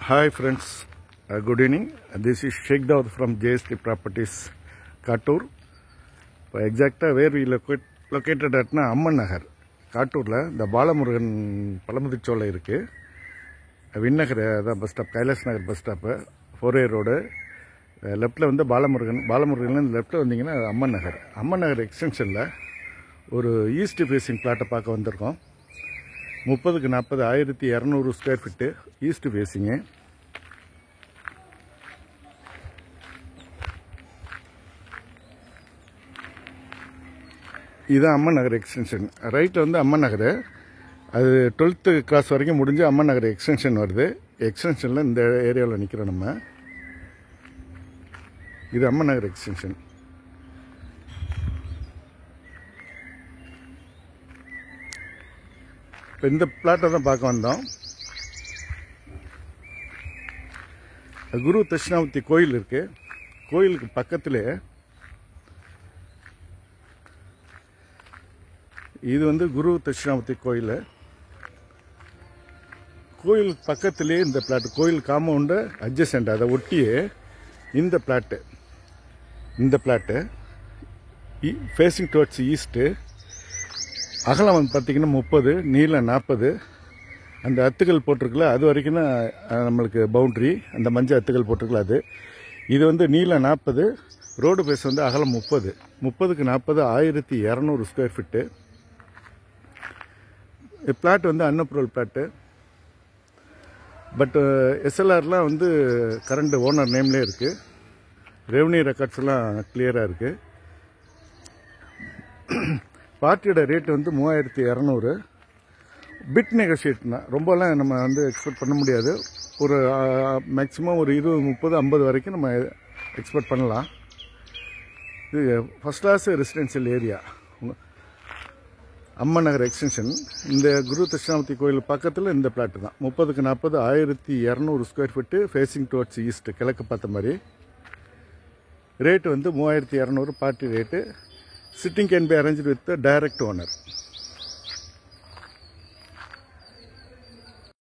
Hi friends, good evening. This is Sheikh Daud from JST Properties, Kattur. Exactly where we located at Amman Nagar, Katturla, the Balamurugan Palamudhichola irukku. Vinnagar the bus stop, Kailash Nagar bus stop, 4A road. Left la வந்து பாலமுருகன் லெஃப்ட்ல வந்தீங்கன்னா அம்மன் நகர் எக்ஸ்டென்ஷன்ல ஒரு east facing பிளாட்டை பார்க்க வந்திருக்கோம். 30க்கு 40 1200 square feet east facing. இது அம்மன் Nagar extension. ரைட்ல வந்து அம்மன் நகர், அது 12th கிராஸ் வரைக்கும் முடிஞ்சு அம்மன் நகர் எக்ஸ்டென்ஷன் வருது. எக்ஸ்டென்ஷன்ல இந்த ஏரியாவில் நிற்கிறோம் நம்ம. இது அம்மன் நகர் எக்ஸ்டென்ஷன். இப்போ இந்த பிளாட்டை தான் பார்க்க வந்தோம். குரு தட்சிணாமூர்த்தி கோயில் இருக்கு. கோயிலுக்கு பக்கத்திலே இது வந்து குரு தட்சிணாமூர்த்தி கோயில். கோயிலுக்கு பக்கத்திலே இந்த பிளாட், கோயில் காம்பவுண்டு அட்ஜசன்ட், அதை ஒட்டியே இந்த பிளாட்டு ஃபேஸிங் டுவர்ட்ஸ் ஈஸ்ட்டு. அகலம் வந்து பார்த்திங்கன்னா 30, நீளம் 40. அந்த அத்துகள் போட்டிருக்குல்ல, அது வரைக்கும் தான் நம்மளுக்கு பவுண்ட்ரி. அந்த மஞ்சள் அத்துகள் போட்டிருக்குல்ல அது. இது வந்து நீளம் 40, ரோடு ஃபேஸ் வந்து அகலம் 30. 30க்கு 40 1200 ஸ்கொயர் ஃபீட்டு. பிளாட் வந்து அன்அப்ரூவல் பிளாட்டு. பட் எஸ்எல்ஆர்லாம் வந்து கரண்ட் ஓனர் நேம்லேயே இருக்குது. ரெவன்யூ ரெக்கார்ட்ஸ் எல்லாம் கிளியராக இருக்குது. பார்ட்டியோட ரேட் வந்து 3200. பிட் நெகோஷியேட் தான், ரொம்பலாம் நம்ம வந்து எக்ஸ்பெக்ட் பண்ண முடியாது. ஒரு மேக்ஸிமம் ஒரு 20, 30, 50 வரைக்கும் நம்ம எக்ஸ்பெக்ட் பண்ணலாம். இது first class residential area, Amman Nagar extension. இந்த குரு தட்சிணாமூர்த்தி கோயில் பக்கத்தில் இந்த பிளாட்டு தான். 30க்கு 40 1200 square feet facing towards east, கிழக்கு பார்த்த மாதிரி. ரேட்டு வந்து 3200 party rate. Sitting can be arrange with direct owner.